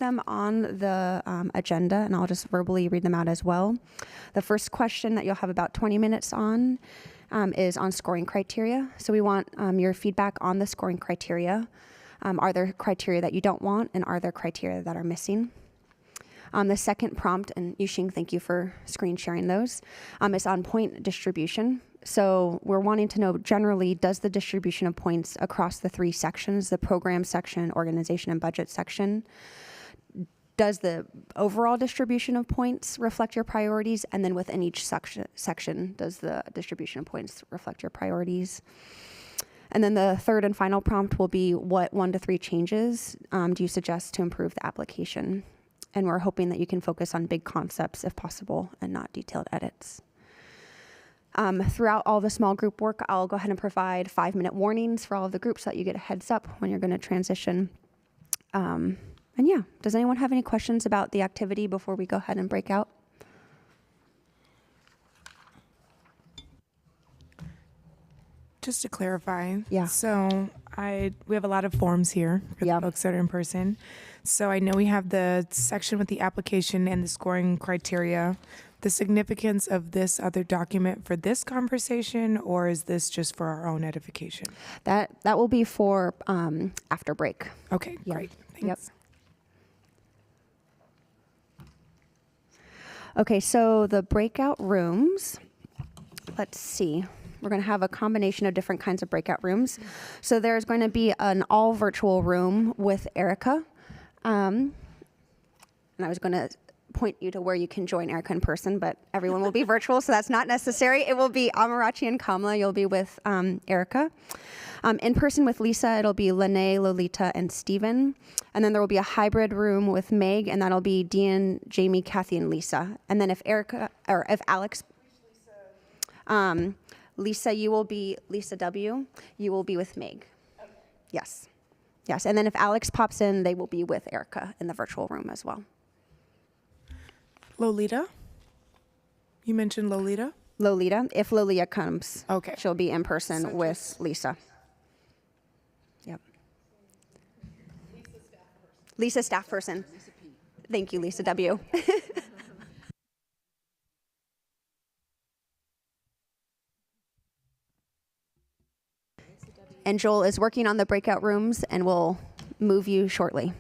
them on the agenda, and I'll just verbally read them out as well. The first question that you'll have about 20 minutes on is on scoring criteria. So we want your feedback on the scoring criteria. Are there criteria that you don't want, and are there criteria that are missing? The second prompt, and Yuxing, thank you for screen sharing those, is on point distribution. So we're wanting to know generally, does the distribution of points across the three sections, the program section, organization, and budget section, does the overall distribution of points reflect your priorities? And then within each section, does the distribution of points reflect your priorities? And then the third and final prompt will be, what 1 to 3 changes do you suggest to improve the application? And we're hoping that you can focus on big concepts if possible and not detailed edits. Throughout all the small group work, I'll go ahead and provide 5-minute warnings for all of the groups so that you get a heads up when you're going to transition. And yeah, does anyone have any questions about the activity before we go ahead and break out? Just to clarify, Yeah. so we have a lot of forms here for Yeah. the folks that are in person. So I know we have the section with the application and the scoring criteria. The significance of this other document for this conversation, or is this just for our own edification? That will be for after break. Okay, Yeah. great. Thanks. Yep. Okay, so the breakout rooms, let's see. We're going to have a combination of different kinds of breakout rooms. So there's going to be an all virtual room with Erica. And I was going to point you to where you can join Erica in person, but everyone will be virtual, so that's not necessary. It will be Amarachi and Kamala. You'll be with Erica. In person with Lisa, it'll be Lene, Lolita, and Steven. And then there will be a hybrid room with Meg, and that'll be Dean, Jamie, Kathy, and Lisa. And then if Alex, Lisa, you will be Lisa W. You will be with Meg. Okay. Yes. Yes. And then if Alex pops in, they will be with Erica in the virtual room as well. Lolita? You mentioned Lolita? Lolita. If Lolita comes, Okay. she'll be in person with Lisa. Yep. Lisa, staff person. Thank you, Lisa W. And Joel is working on the breakout rooms and will move you shortly.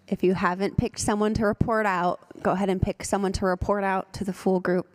If you haven't picked someone to report out, go ahead and pick someone to report out to the full group.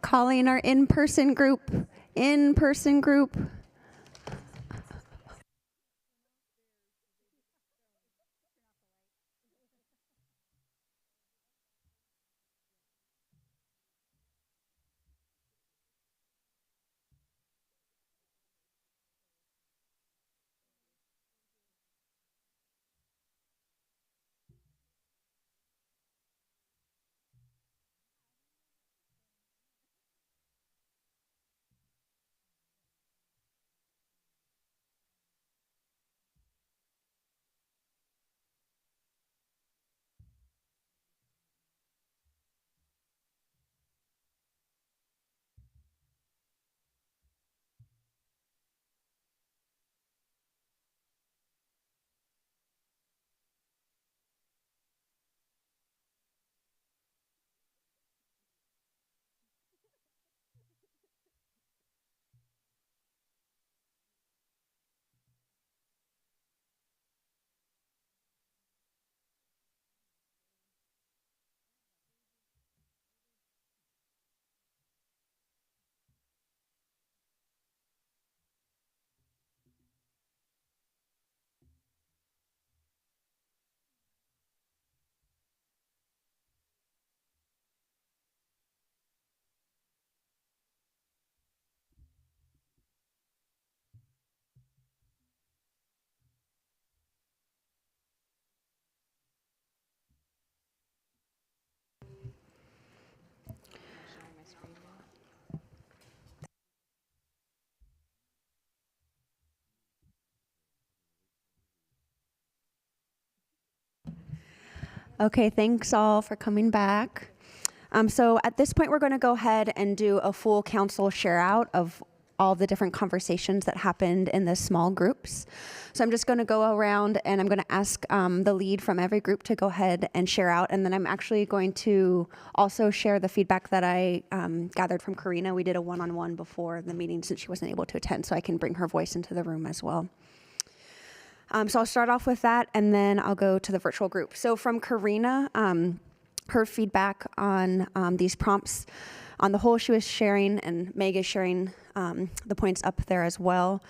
Calling our in-person group. In-person group. Okay, thanks all for coming back. So at this point, we're going to go ahead and do a full council share out of all the different conversations that happened in the small groups. So I'm just going to go around and I'm going to ask the lead from every group to go ahead and share out. And then I'm actually going to also share the feedback that I gathered from Karina. We did a one-on-one before the meeting since she wasn't able to attend, so I can bring her voice into the room as well. So I'll start off with that, and then I'll go to the virtual group. So from Karina, her feedback on these prompts, on the whole, she was sharing, and Meg is sharing the points up there as well,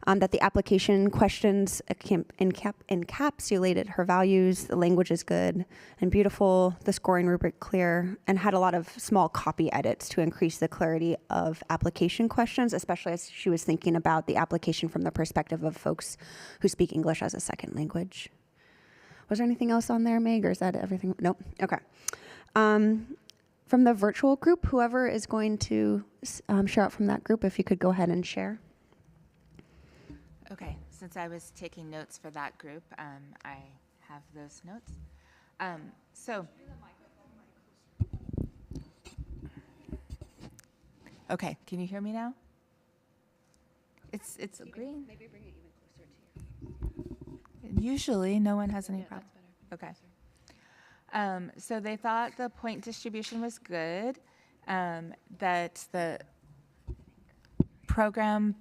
that the application questions encapsulated her values, the language is good and beautiful, the scoring rubric clear, and had a lot of small copy edits to increase the clarity of application questions, especially as she was thinking about the application from the perspective of folks who speak English as a second language. Was there anything else on there, Meg, or is that everything? Nope. Okay. From the virtual group, whoever is going to share out from that group, if you could go ahead and share. Okay, since I was taking notes for that group, I have those notes. Okay, can you hear me now? It's green. Maybe bring it even closer to you. Usually, no one has any problem. Okay. So they thought the point distribution was good, that the program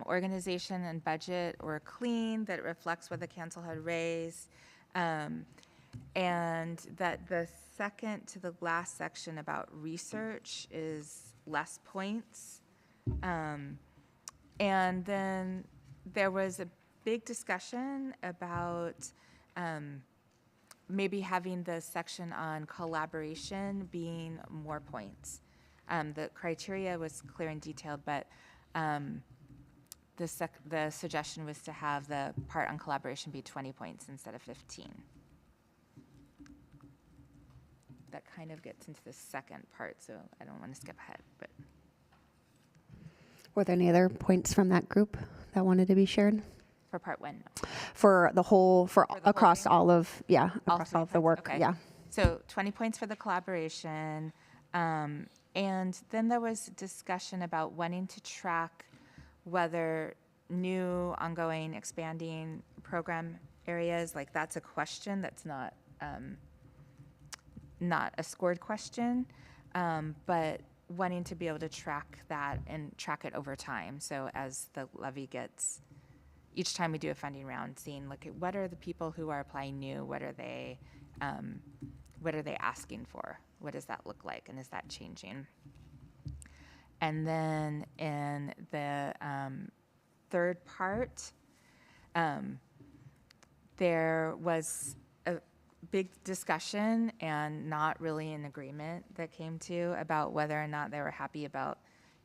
organization and budget were clean, that it reflects what the council had raised, and that the second to the last section about research is less points. And then there was a big discussion about maybe having the section on collaboration being more points. The criteria was clear and detailed, but the suggestion was to have the part on collaboration be 20 points instead of 15. That kind of gets into the second part, so I don't want to skip ahead. But Were there any other points from that group that wanted to be shared? For part one, no. For the whole, the whole across thing? all of, All across 3 all of the points? work, Okay. yeah. So 20 points for the collaboration. And then there was discussion about wanting to track whether new, ongoing, expanding program areas, like that's a question, that's not a scored question, but wanting to be able to track that and track it over time. So as the levy gets, each time we do a funding round, seeing, look at what are the people who are applying new, what are they asking for? What does that look like? And is that changing? And then in the third part, there was a big discussion and not really an agreement that came to about whether or not they were happy about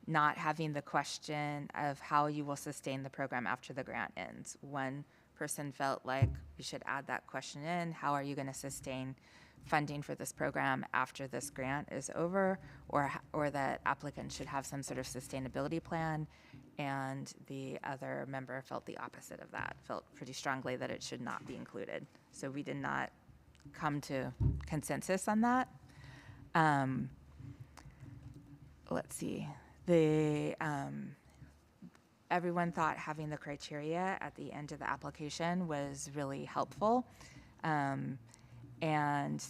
not having the question of how you will sustain the program after the grant ends. One person felt like we should add that question in. How are you going to sustain funding for this program after this grant is over, or that applicants should have some sort of sustainability plan? And the other member felt the opposite of that, felt pretty strongly that it should not be included. So we did not come to consensus on that. Let's see. Everyone thought having the criteria at the end of the application was really helpful. And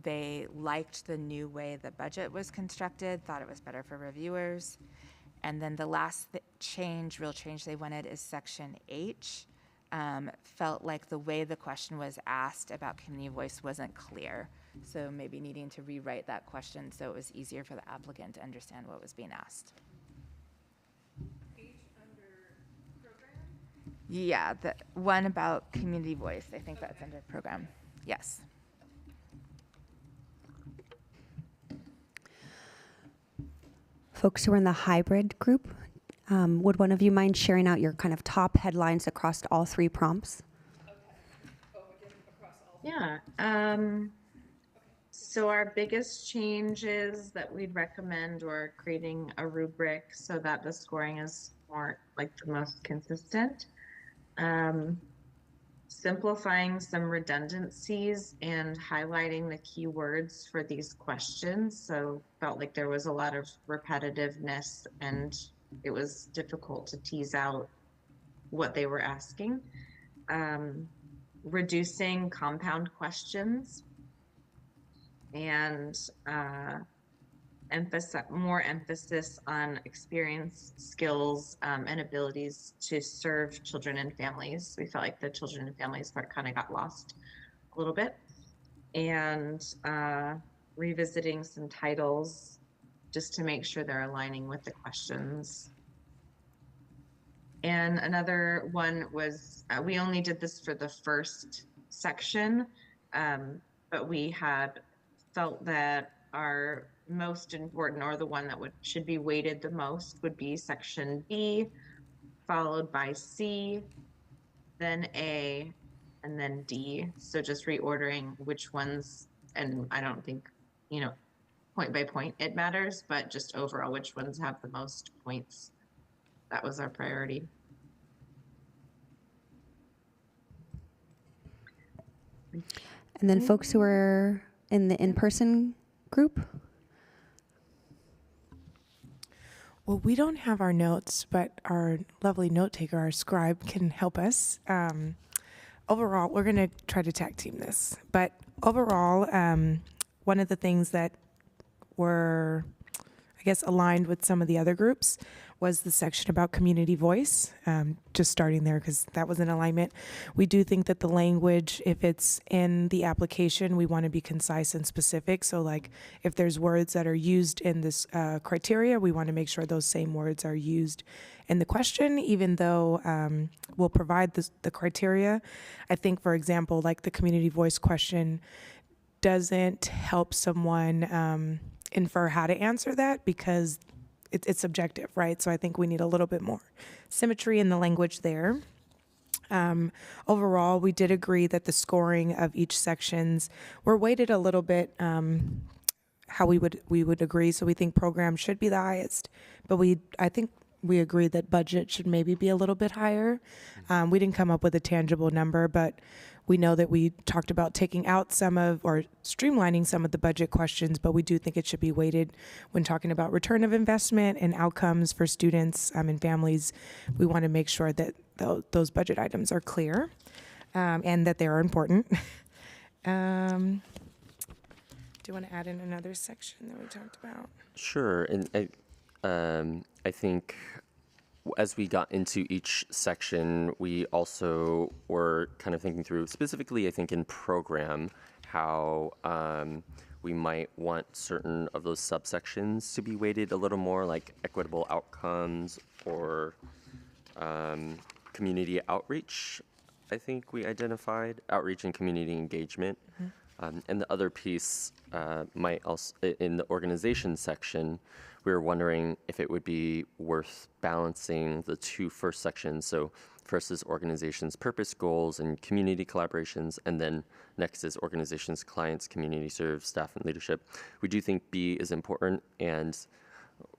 they liked the new way the budget was constructed, thought it was better for reviewers. And then the last real change they wanted is section H. Felt like the way the question was asked about community voice wasn't clear. So maybe needing to rewrite that question so it was easier for the applicant to understand what was being asked. H under program? Yeah, the one about community voice, I think that's under program. Yes. Folks who are in the hybrid group, would one of you mind sharing out your kind of top headlines across all 3 prompts? Yeah. So our biggest changes that we'd recommend were creating a rubric so that the scoring is more like the most consistent. Simplifying some redundancies and highlighting the keywords for these questions. So felt like there was a lot of repetitiveness and it was difficult to tease out what they were asking. Reducing compound questions and more emphasis on experience, skills, and abilities to serve children and families. We felt like the children and families part kind of got lost a little bit. And revisiting some titles just to make sure they're aligning with the questions. And another one was, we only did this for the first section, but we had felt that our most important, or the one that should be weighted the most, would be section B, followed by C, then A, and then D. So just reordering which ones, and I don't think, point by point it matters, but just overall which ones have the most points. That was our priority. And then folks who are in the in-person group? Well, we don't have our notes, but our lovely note taker, our scribe, can help us. Overall, we're going to try to tag team this. But overall, one of the things that were, I guess, aligned with some of the other groups was the section about community voice. Just starting there because that was in alignment. We do think that the language, if it's in the application, we want to be concise and specific. So like if there's words that are used in this criteria, we want to make sure those same words are used in the question, even though we'll provide the criteria. I think, for example, like the community voice question doesn't help someone infer how to answer that because it's subjective, right? So I think we need a little bit more symmetry in the language there. Overall, we did agree that the scoring of each sections were weighted a little bit how we would agree. So we think program should be the highest, but I think we agree that budget should maybe be a little bit higher. We didn't come up with a tangible number, but we know that we talked about taking out some of, or streamlining some of the budget questions, but we do think it should be weighted when talking about return of investment and outcomes for students and families. We want to make sure that those budget items are clear and that they are important. Do you want to add in another section that we talked about? Sure, and I think as we got into each section, we also were kind of thinking through, specifically, I think in program, how we might want certain of those subsections to be weighted a little more, like equitable outcomes or community outreach. I think we identified outreach and community engagement. And the other piece might also, in the organization section, we were wondering if it would be worth balancing the two first sections. So first is organizations' purpose, goals, and community collaborations, and then next is organizations, clients, community serve, staff, and leadership. We do think B is important, and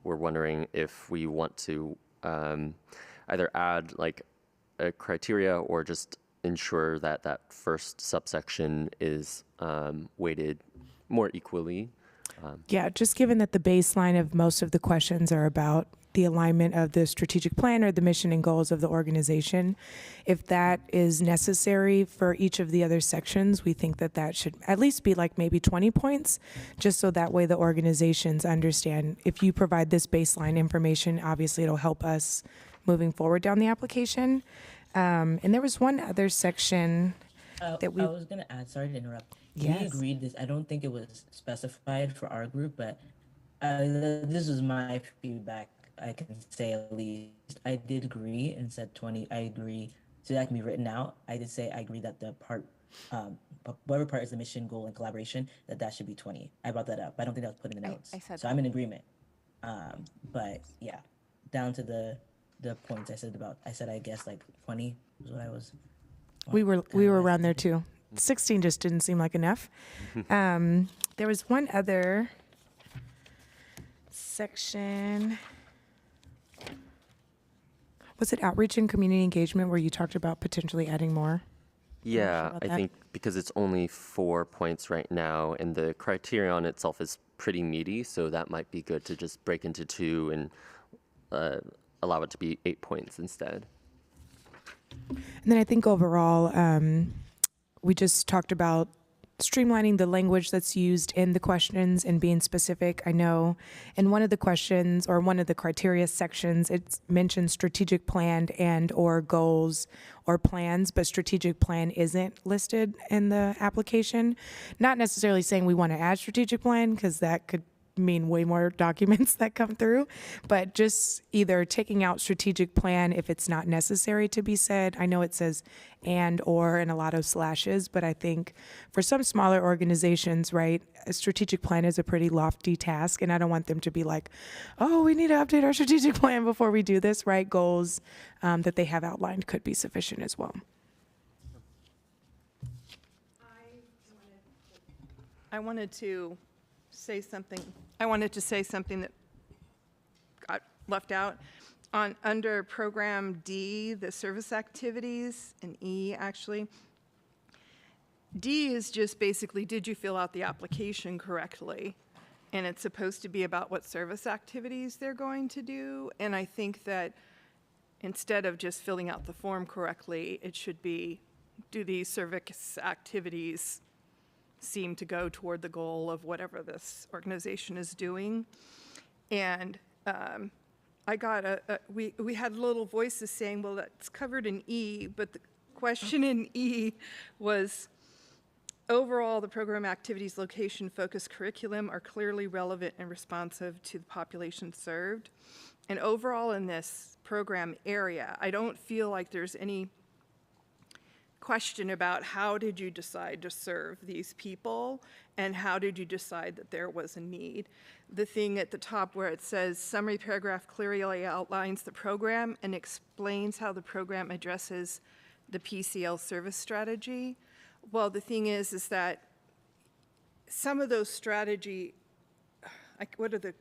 we're wondering if we want to either add like a criteria or just ensure that that first subsection is weighted more equally. Yeah, just given that the baseline of most of the questions are about the alignment of the strategic plan or the mission and goals of the organization, if that is necessary for each of the other sections, we think that that should at least be like maybe 20 points, just so that way the organizations understand if you provide this baseline information, obviously it'll help us moving forward down the application. And there was one other section that we... I was going to add, sorry to interrupt. Yes. We agreed this, I don't think it was specified for our group, but this was my feedback, I can say at least. I did agree and said 20, I agree. So that can be written out. I did say I agree that the part, whatever part is the mission, goal, and collaboration, that should be 20. I brought that up, but I don't think that was put in the notes. I said so I'm in agreement. But yeah, down to the points I said I guess like 20 was what I was. We were around there too. 16 just didn't seem like enough. There was one other section. Was it outreach and community engagement where you talked about potentially adding more? Yeah, about I that? think because it's only 4 points right now, and the criterion itself is pretty meaty, so that might be good to just break into 2 and allow it to be 8 points instead. And then I think overall, we just talked about streamlining the language that's used in the questions and being specific. I know in one of the questions or one of the criteria sections, it mentions strategic plan and or goals or plans, but strategic plan isn't listed in the application. Not necessarily saying we want to add strategic plan, because that could mean way more documents that come through, but just either taking out strategic plan if it's not necessary to be said. I know it says and or and a lot of slashes, but I think for some smaller organizations, right, a strategic plan is a pretty lofty task, and I don't want them to be like, oh, we need to update our strategic plan before we do this, right? Goals that they have outlined could be sufficient as well. I wanted to say something. I wanted to say something that got left out. Under program D, the service activities, and E actually, D is just basically, did you fill out the application correctly? And it's supposed to be about what service activities they're going to do. And I think that instead of just filling out the form correctly, it should be, do these service activities seem to go toward the goal of whatever this organization is doing? And I got we had little voices saying, well, that's covered in E, but the question in E was, overall, the program activities, location, focus, curriculum are clearly relevant and responsive to the population served. And overall in this program area, I don't feel like there's any question about how did you decide to serve these people and how did you decide that there was a need. The thing at the top where it says summary paragraph clearly outlines the program and explains how the program addresses the PCL service strategy. Well, the thing is that some of those strategy, what are the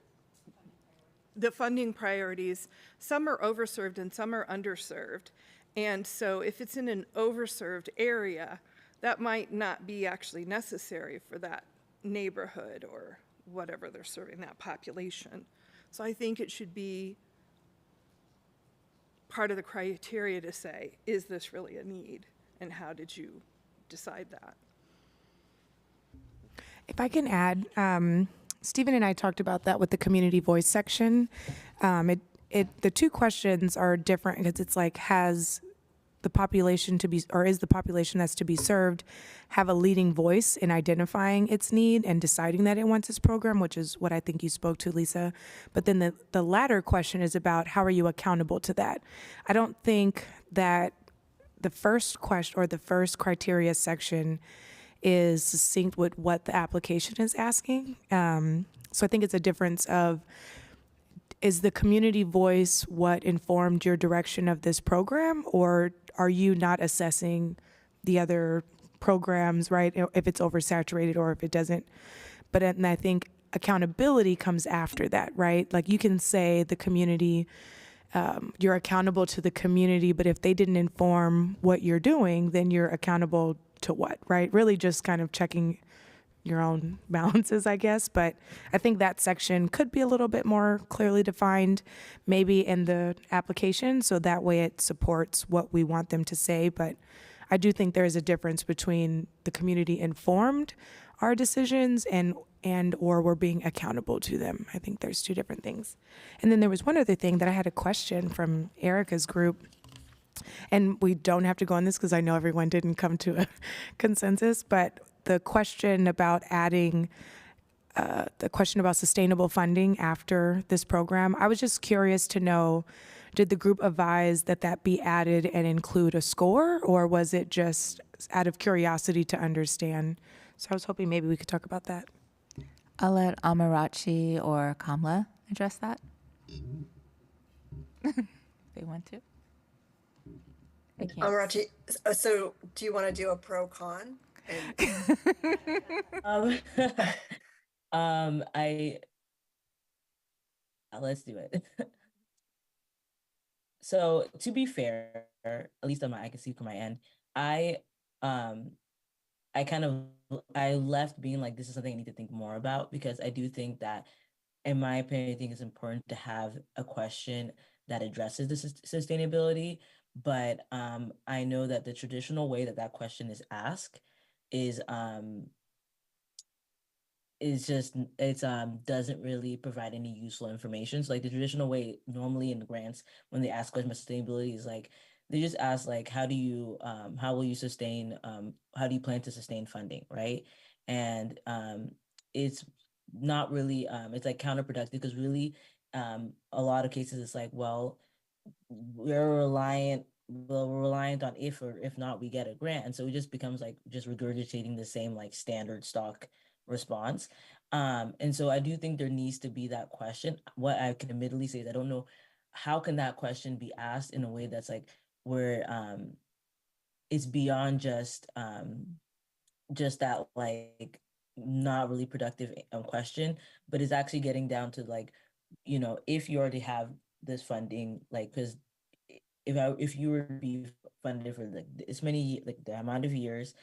the funding priorities, some are overserved and some are underserved. And so if it's in an overserved area, that might not be actually necessary for that neighborhood or whatever they're serving, that population. So I think it should be part of the criteria to say, is this really a need? And how did you decide that? If I can add, Stephen and I talked about that with the community voice section. The two questions are different because it's like, has the population to be, or is the population that's to be served have a leading voice in identifying its need and deciding that it wants this program, which is what I think you spoke to, Lisa. But then the latter question is about how are you accountable to that? I don't think that the first question or the first criteria section is succinct with what the application is asking. So I think it's a difference of, is the community voice what informed your direction of this program, or are you not assessing the other programs, right? If it's oversaturated or if it doesn't. But and I think accountability comes after that, right? Like you can say the community, you're accountable to the community, but if they didn't inform what you're doing, then you're accountable to what, right? Really just kind of checking your own balances, I guess. But I think that section could be a little bit more clearly defined, maybe in the application, so that way it supports what we want them to say. But I do think there is a difference between the community informed our decisions and or we're being accountable to them. I think there's two different things. And then there was one other thing that I had a question from Erica's group. And we don't have to go on this because I know everyone didn't come to a consensus, but the question about adding, the question about sustainable funding after this program, I was just curious to know, did the group advise that that be added and include a score, or was it just out of curiosity to understand? So I was hoping maybe we could talk about that. I'll let Amarachi or Kamla address that. If they want to. I can't. Amarachi, so do you want to do a pro con? I let's do it. So to be fair, at least I can see from my end, I left being like, this is something I need to think more about, because I do think that, in my opinion, I think it's important to have a question that addresses the sustainability. But I know that the traditional way that that question is asked is just, it's doesn't really provide any useful information. So like the traditional way normally in grants, when they ask questions about sustainability, is like they just ask like, how will you plan to sustain funding, right? And it's not really it's like counterproductive, because really a lot of cases it's like, well, we're reliant on if or if not we get a grant, and so it just becomes like just regurgitating the same like standard stock response. And so I do think there needs to be that question. What I can admittedly say is I don't know how can that question be asked in a way that's like where it's beyond just that like not really productive question, but it's actually getting down to like, if you already have this funding, like, because if you were to be funded for like this many, like the amount of years,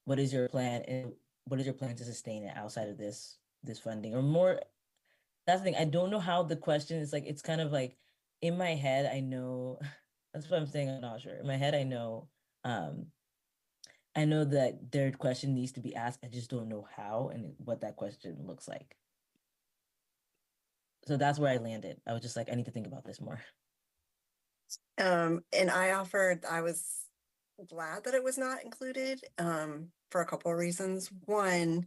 what is your plan, and what is your plan to sustain it outside of this funding or more? That's the thing. I don't know how the question is, like, it's kind of like in my head I know that's what I'm saying, I'm not sure. In my head I know that their question needs to be asked. I just don't know how and what that question looks like. So that's where I landed. I was just like, I need to think about this more. And I was glad that it was not included for a couple of reasons. One,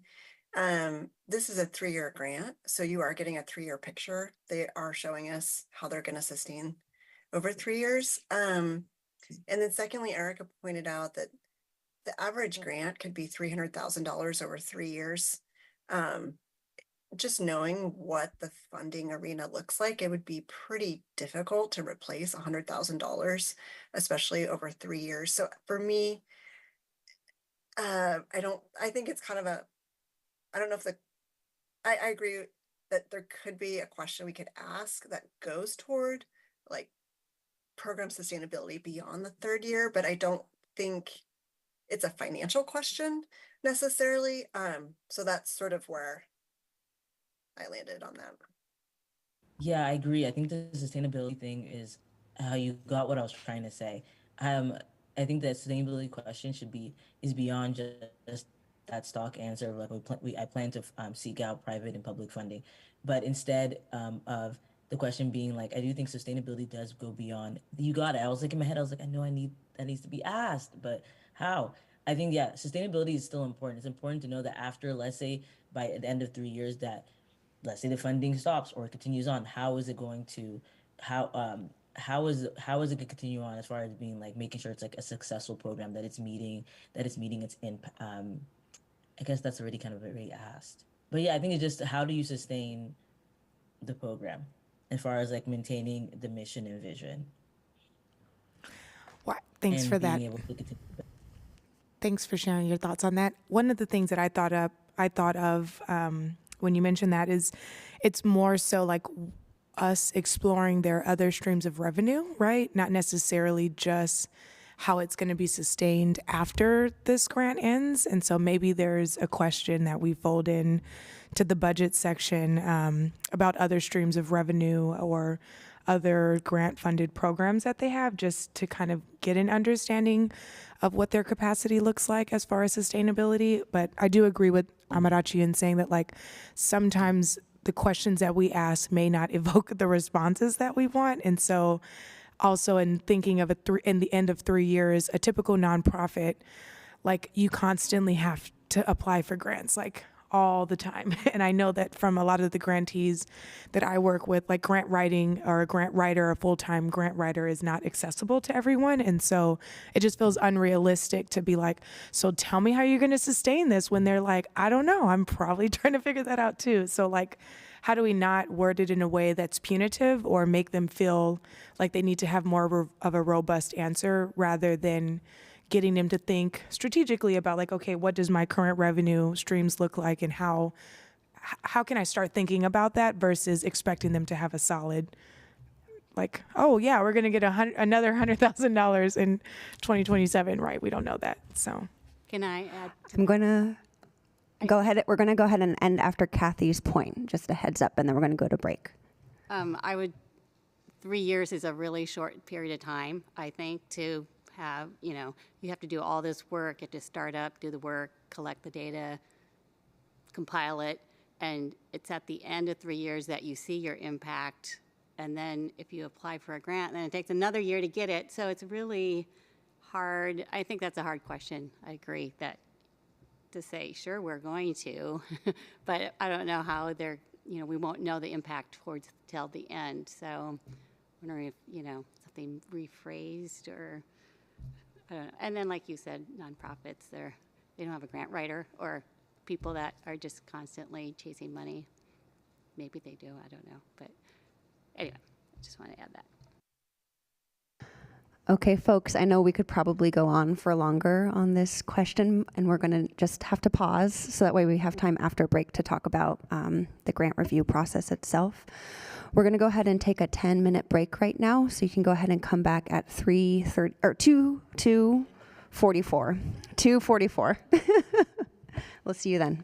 this is a 3-year grant, so you are getting a 3-year picture. They are showing us how they're going to sustain over 3 years. And then secondly, Erica pointed out that the average grant could be $300,000 over 3 years. Just knowing what the funding arena looks like, it would be pretty difficult to replace $100,000, especially over 3 years. So for me, I think it's kind of I don't know if I agree that there could be a question we could ask that goes toward like program sustainability beyond the third year, but I don't think it's a financial question necessarily. So that's sort of where I landed on that. Yeah, I agree. I think the sustainability thing is how you got what I was trying to say. Um, I think that sustainability question is beyond just that stock answer of like I plan to seek out private and public funding, but instead of the question being like I do think sustainability does go beyond you got it. I was like in my head I was like I know I need that needs to be asked, but how? I think yeah, sustainability is still important. It's important to know that after let's say by the end of 3 years that let's say the funding stops or continues on, how is it going to how is it going to continue on as far as being like making sure it's like a successful program that it's meeting its impact. I guess that's already kind of already asked, but yeah, I think it's just how do you sustain the program as far as like maintaining the mission and vision Thanks and for that. being able to continue. Thanks for sharing your thoughts on that. One of the things that I thought of when you mentioned that is, it's more so like us exploring their other streams of revenue, right? Not necessarily just how it's going to be sustained after this grant ends. And so maybe there's a question that we fold in to the budget section about other streams of revenue or other grant funded programs that they have, just to kind of get an understanding of what their capacity looks like as far as sustainability. But I do agree with Amarachi in saying that like sometimes the questions that we ask may not evoke the responses that we want. And so also in thinking of in the end of 3 years, a typical nonprofit, like you constantly have to apply for grants, like all the time. And I know that from a lot of the grantees that I work with, like grant writing or a grant writer, a full-time grant writer is not accessible to everyone. And so it just feels unrealistic to be like, so tell me how you're going to sustain this, when they're like, I don't know, I'm probably trying to figure that out too. So like, how do we not word it in a way that's punitive or make them feel like they need to have more of a robust answer, rather than getting them to think strategically about like, okay, what does my current revenue streams look like, and how can I start thinking about that versus expecting them to have a solid, like, oh yeah, we're gonna get another $100,000 in 2027, right? We don't know that, so. Can I add? I'm going to go ahead. We're going to go ahead and end after Kathy's point, just a heads up, and then we're going to go to break. 3 years is a really short period of time, I think, to have, you have to do all this work, you have to start up, do the work, collect the data, compile it, and it's at the end of 3 years that you see your impact. And then if you apply for a grant, then it takes another year to get it. So it's really hard. I think that's a hard question. I agree that to say, sure, we're going to, but I don't know how we won't know the impact till the end. So I'm wondering if, something rephrased or, I don't know. And then like you said, nonprofits, they don't have a grant writer or people that are just constantly chasing money. Maybe they do, I don't know. But anyway, I just want to add that. Okay, folks, I know we could probably go on for longer on this question, and we're going to just have to pause so that way we have time after break to talk about the grant review process itself. We're going to go ahead and take a 10-minute break right now, so you can go ahead and come back at 3:30 or 2:44. 2:44. We'll see you then.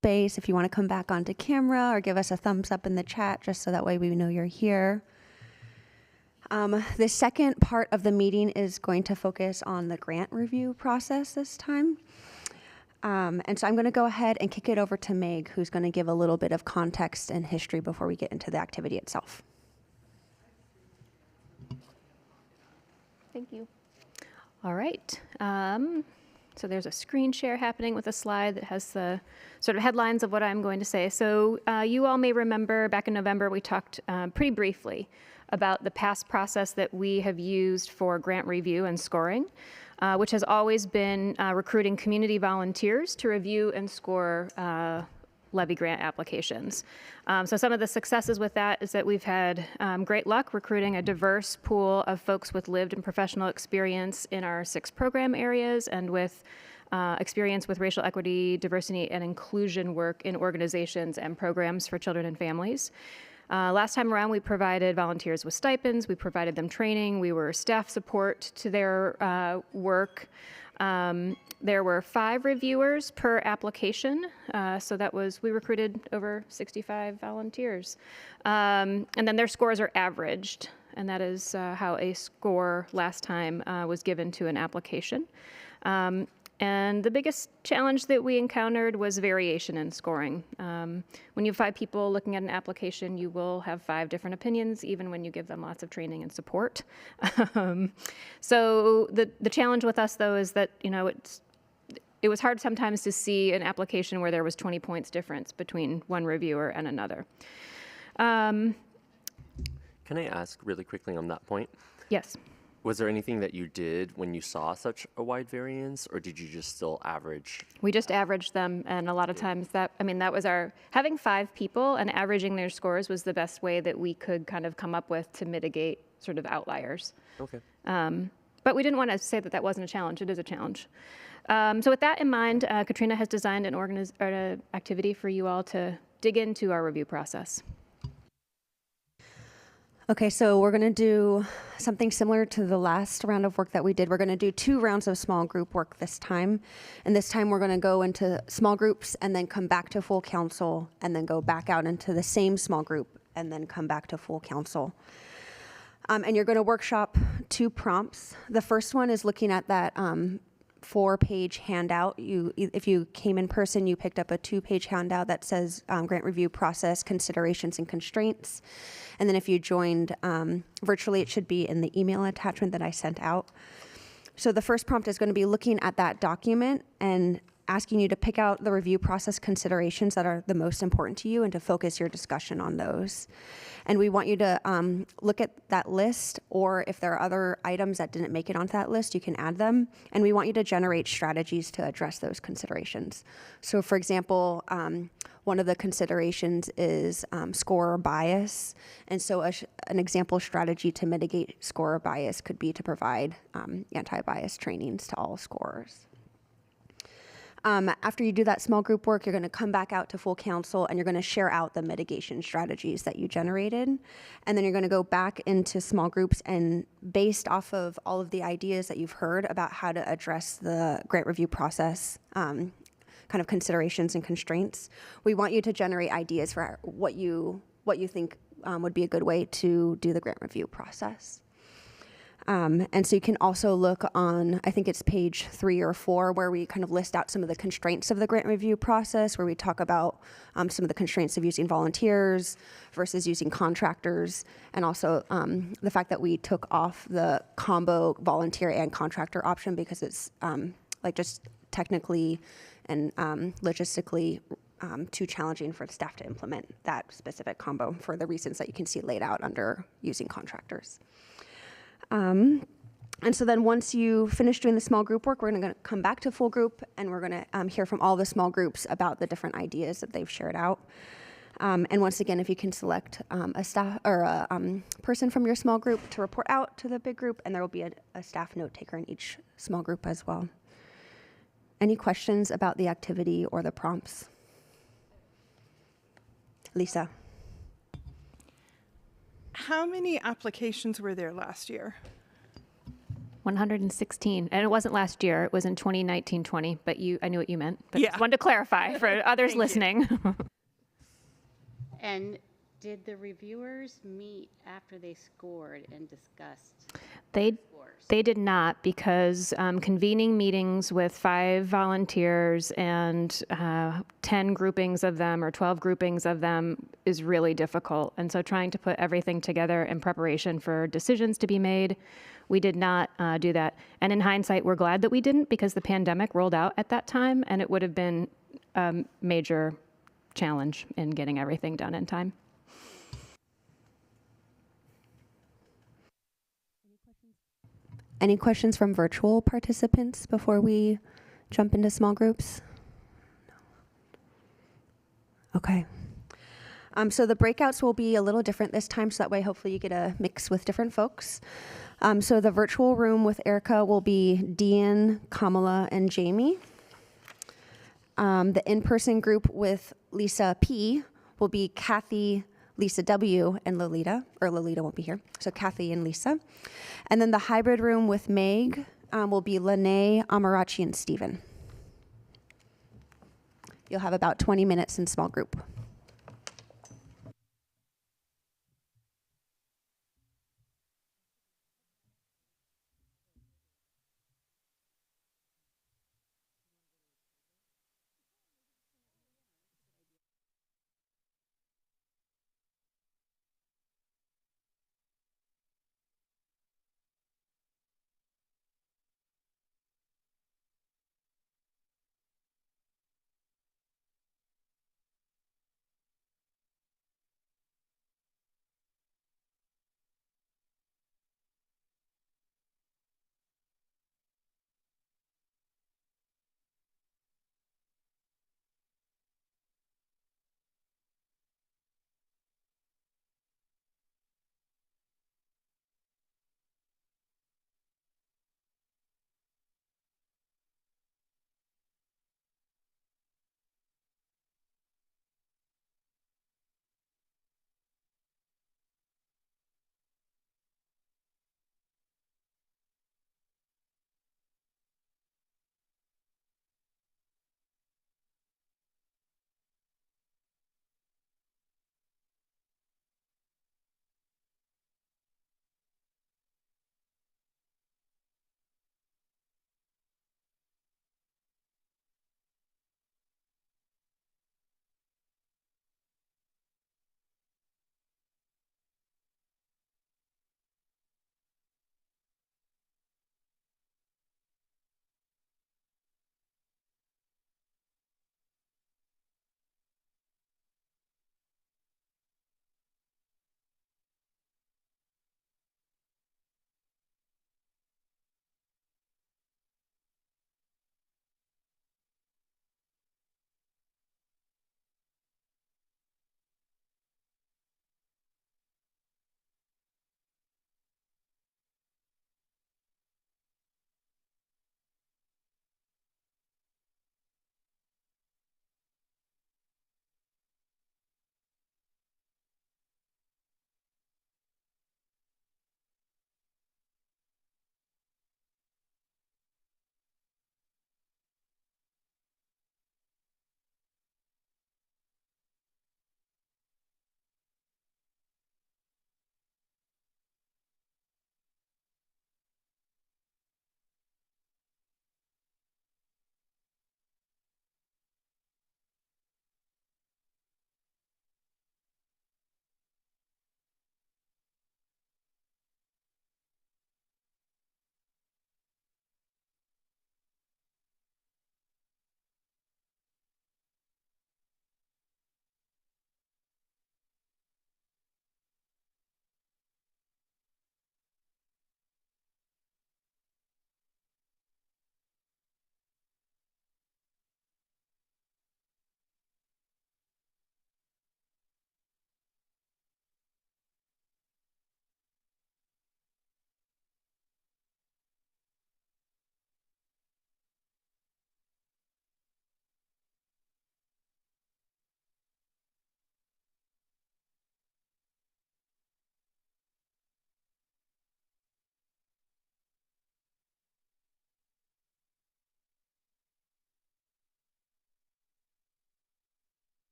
space, if you want to come back onto camera or give us a thumbs up in the chat, just so that way we know you're here. The second part of the meeting is going to focus on the grant review process this time. And so I'm going to go ahead and kick it over to Meg, who's going to give a little bit of context and history before we get into the activity itself. Thank you. All right. So there's a screen share happening with a slide that has the sort of headlines of what I'm going to say. So you all may remember back in November, we talked pretty briefly about the past process that we have used for grant review and scoring, which has always been recruiting community volunteers to review and score Levy grant applications. So some of the successes with that is that we've had great luck recruiting a diverse pool of folks with lived and professional experience in our 6 program areas and with experience with racial equity, diversity, and inclusion work in organizations and programs for children and families. Last time around, we provided volunteers with stipends, we provided them training, we were staff support to their work. There were 5 reviewers per application, so that was, we recruited over 65 volunteers. And then their scores are averaged, and that is how a score last time was given to an application. And the biggest challenge that we encountered was variation in scoring. When you have 5 people looking at an application, you will have 5 different opinions, even when you give them lots of training and support. So the challenge with us, though, is that, you know, it was hard sometimes to see an application where there was 20 points difference between one reviewer and another. Can I ask really quickly on that point? Yes. Was there anything that you did when you saw such a wide variance, or did you just still average? We just averaged them, and a lot of times that was having 5 people and averaging their scores was the best way that we could kind of come up with to mitigate sort of outliers. Okay. But we didn't want to say that that wasn't a challenge. It is a challenge. So with that in mind, Katrina has designed an activity for you all to dig into our review process. Okay, so we're going to do something similar to the last round of work that we did. We're going to do 2 rounds of small group work this time. And this time we're going to go into small groups and then come back to full council and then go back out into the same small group and then come back to full council. And you're going to workshop 2 prompts. The first one is looking at that 4-page handout. If you came in person, you picked up a 2-page handout that says grant review process, considerations, and constraints. And then if you joined virtually, it should be in the email attachment that I sent out. So the first prompt is going to be looking at that document and asking you to pick out the review process considerations that are the most important to you and to focus your discussion on those. And we want you to look at that list, or if there are other items that didn't make it onto that list, you can add them. And we want you to generate strategies to address those considerations. So for example, one of the considerations is scorer bias. And so an example strategy to mitigate scorer bias could be to provide anti-bias trainings to all scorers. After you do that small group work, you're going to come back out to full council and you're going to share out the mitigation strategies that you generated. And then you're going to go back into small groups, and based off of all of the ideas that you've heard about how to address the grant review process, kind of considerations and constraints, we want you to generate ideas for what you think would be a good way to do the grant review process. And so you can also look on, I think it's page 3 or 4, where we kind of list out some of the constraints of the grant review process, where we talk about some of the constraints of using volunteers versus using contractors, and also the fact that we took off the combo volunteer and contractor option because it's like just technically and logistically too challenging for the staff to implement that specific combo for the reasons that you can see laid out under using contractors. And so then once you finish doing the small group work, we're going to come back to full group, and we're going to hear from all the small groups about the different ideas that they've shared out. And once again, if you can select a staff or a person from your small group to report out to the big group, and there will be a staff note taker in each small group as well. Any questions about the activity or the prompts? Lisa. How many applications were there last year? 116. And it wasn't last year. It was in 2019-20, but I knew what you meant. But Yeah. just wanted to clarify for others listening. And did the reviewers meet after they scored and discussed They scores? They did not, because convening meetings with 5 volunteers and 10 groupings of them or 12 groupings of them is really difficult. And so trying to put everything together in preparation for decisions to be made, we did not do that. And in hindsight, we're glad that we didn't, because the pandemic rolled out at that time and it would have been a major challenge in getting everything done in time. Any questions from virtual participants before we jump into small groups? Okay. So the breakouts will be a little different this time, so that way hopefully you get a mix with different folks. So the virtual room with Erica will be Dean, Kamala, and Jamie. The in-person group with Lisa P will be Kathy, Lisa W, and Lolita, or Lolita won't be here, so Kathy and Lisa. And then the hybrid room with Meg will be Lene, Amarachi, and Steven. You'll have about 20 minutes in small group.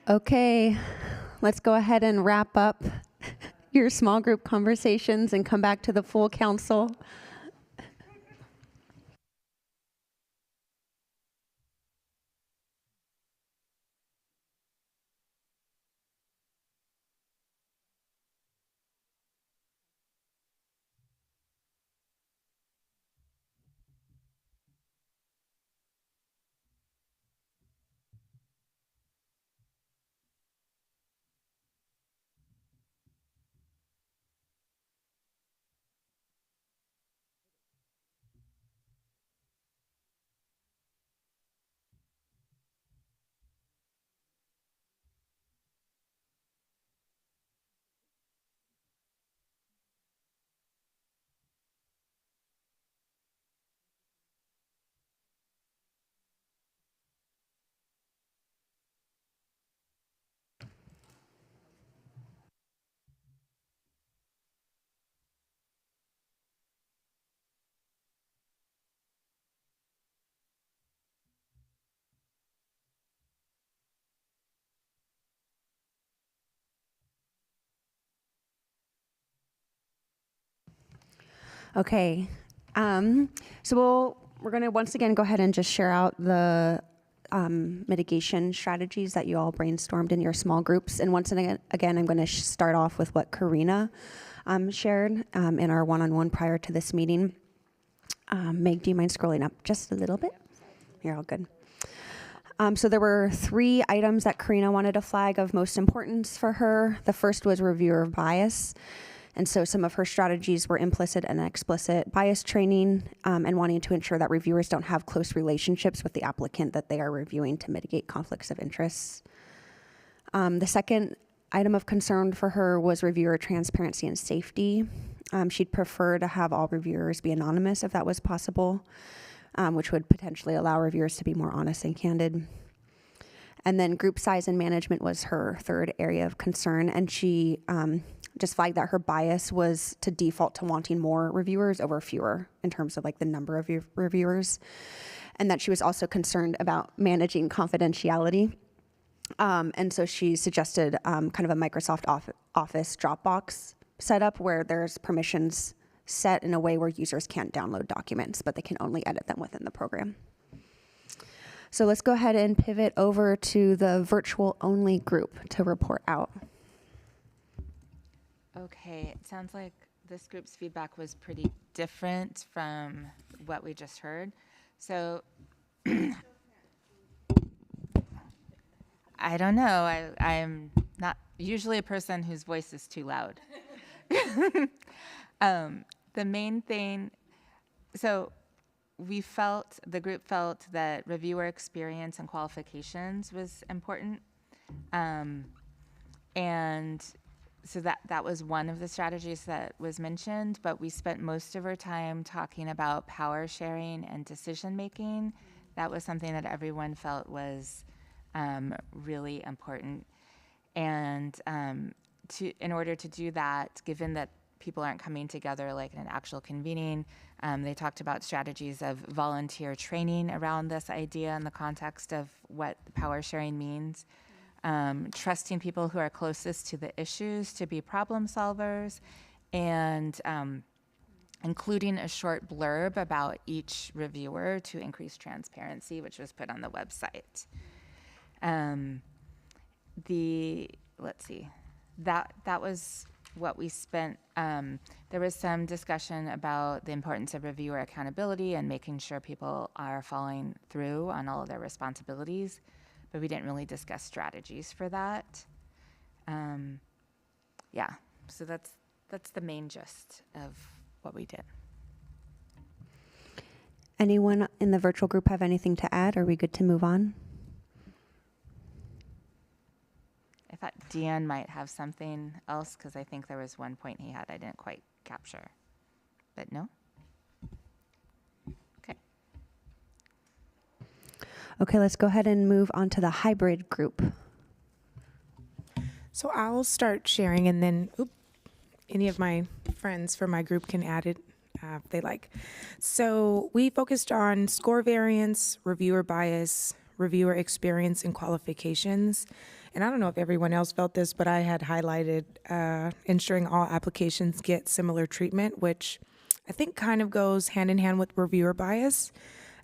Okay, let's go ahead and wrap up your small group conversations and come back to the full council. Okay, we're going to once again go ahead and just share out the mitigation strategies that you all brainstormed in your small groups. And once again, I'm going to start off with what Karina shared in our one-on-one prior to this meeting. Meg, do you mind scrolling up just a little bit? You're all good. So there were 3 items that Karina wanted to flag of most importance for her. The first was reviewer bias. And so some of her strategies were implicit and explicit bias training and wanting to ensure that reviewers don't have close relationships with the applicant that they are reviewing to mitigate conflicts of interest. The second item of concern for her was reviewer transparency and safety. She'd prefer to have all reviewers be anonymous if that was possible, which would potentially allow reviewers to be more honest and candid. And then group size and management was her third area of concern. And she just flagged that her bias was to default to wanting more reviewers over fewer in terms of like the number of reviewers. And that she was also concerned about managing confidentiality. And so she suggested kind of a Microsoft Office Dropbox setup where there's permissions set in a way where users can't download documents, but they can only edit them within the program. So let's go ahead and pivot over to the virtual only group to report out. Okay, it sounds like this group's feedback was pretty different from what we just heard. So I don't know. I'm not usually a person whose voice is too loud. The main thing, so the group felt that reviewer experience and qualifications was important. And so that was one of the strategies that was mentioned, but we spent most of our time talking about power sharing and decision making. That was something that everyone felt was really important. And in order to do that, given that people aren't coming together like in an actual convening, they talked about strategies of volunteer training around this idea in the context of what power sharing means. Trusting people who are closest to the issues to be problem solvers, and including a short blurb about each reviewer to increase transparency, which was put on the website. Let's see, that was what we spent. There was some discussion about the importance of reviewer accountability and making sure people are following through on all of their responsibilities, but we didn't really discuss strategies for that. Yeah, so that's the main gist of what we did. Anyone in the virtual group have anything to add? Are we good to move on? I thought Deanne might have something else because I think there was one point he had I didn't quite capture, but no? Okay. Okay, let's go ahead and move on to the hybrid group. So I'll start sharing, and then any of my friends from my group can add it if they like. So we focused on score variance, reviewer bias, reviewer experience, and qualifications. And I don't know if everyone else felt this, but I had highlighted ensuring all applications get similar treatment, which I think kind of goes hand in hand with reviewer bias.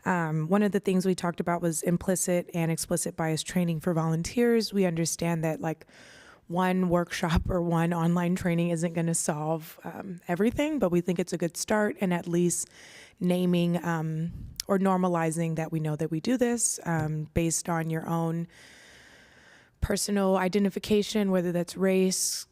One of the things we talked about was implicit and explicit bias training for volunteers. We understand that like one workshop or one online training isn't going to solve everything, but we think it's a good start, and at least naming or normalizing that we know that we do this based on your own personal identification, whether that's race,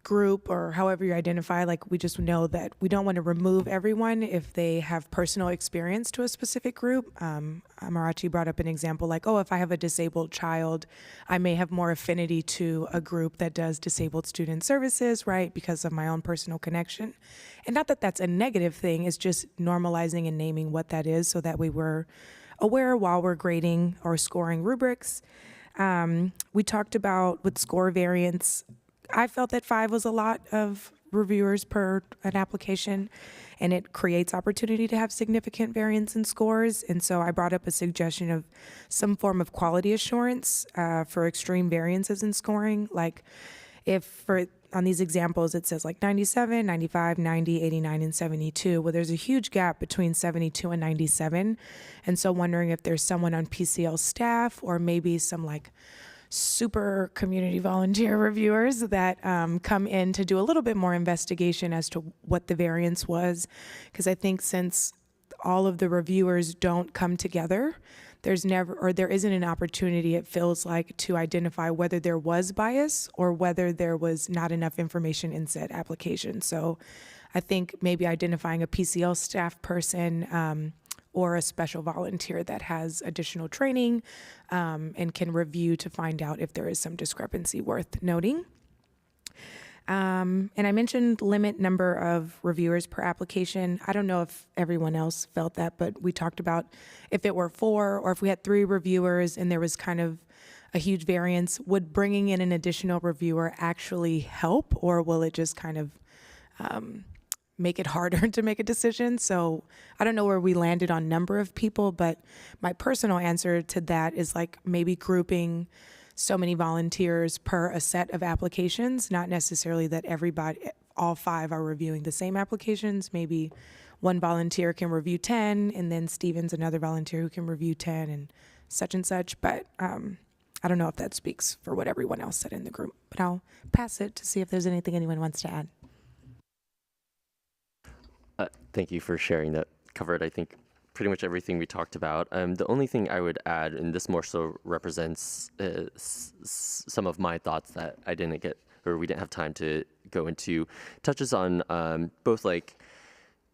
group, or however you identify. Like, we just know that we don't want to remove everyone if they have personal experience to a specific group. Amarachi brought up an example like, oh, if I have a disabled child, I may have more affinity to a group that does disabled student services, right, because of my own personal connection. And not that that's a negative thing, it's just normalizing and naming what that is so that we were aware while we're grading or scoring rubrics. We talked about with score variance, I felt that 5 was a lot of reviewers per an application, and it creates opportunity to have significant variance in scores. And so I brought up a suggestion of some form of quality assurance for extreme variances in scoring. Like if on these examples, it says like 97, 95, 90, 89, and 72. Well, there's a huge gap between 72 and 97. And so wondering if there's someone on PCL staff or maybe some like super community volunteer reviewers that come in to do a little bit more investigation as to what the variance was. Because I think since all of the reviewers don't come together, there isn't an opportunity, it feels like, to identify whether there was bias or whether there was not enough information in said application. So I think maybe identifying a PCL staff person or a special volunteer that has additional training and can review to find out if there is some discrepancy worth noting. And I mentioned limit number of reviewers per application. I don't know if everyone else felt that, but we talked about if it were 4 or if we had 3 reviewers and there was kind of a huge variance, would bringing in an additional reviewer actually help, or will it just kind of make it harder to make a decision? So I don't know where we landed on number of people, but my personal answer to that is like maybe grouping so many volunteers per a set of applications, not necessarily that all 5 are reviewing the same applications. Maybe one volunteer can review 10, and then Steven's another volunteer who can review 10 and such. But I don't know if that speaks for what everyone else said in the group, but I'll pass it to see if there's anything anyone wants to add. Thank you for sharing that. Covered, I think, pretty much everything we talked about. The only thing I would add, and this more so represents some of my thoughts that I didn't get, or we didn't have time to go into, touches on both like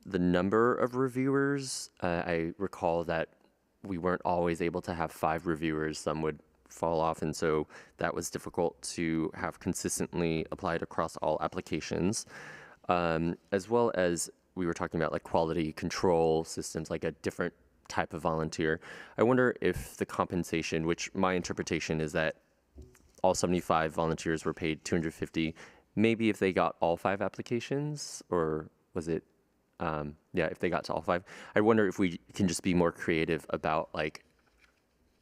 the number of reviewers. I recall that we weren't always able to have 5 reviewers. Some would fall off, and so that was difficult to have consistently applied across all applications, as well as we were talking about like quality control systems, like a different type of volunteer. I wonder if the compensation, which my interpretation is that all 75 volunteers were paid $250, maybe if they got all 5 applications, or was it, if they got to all 5, I wonder if we can just be more creative about like,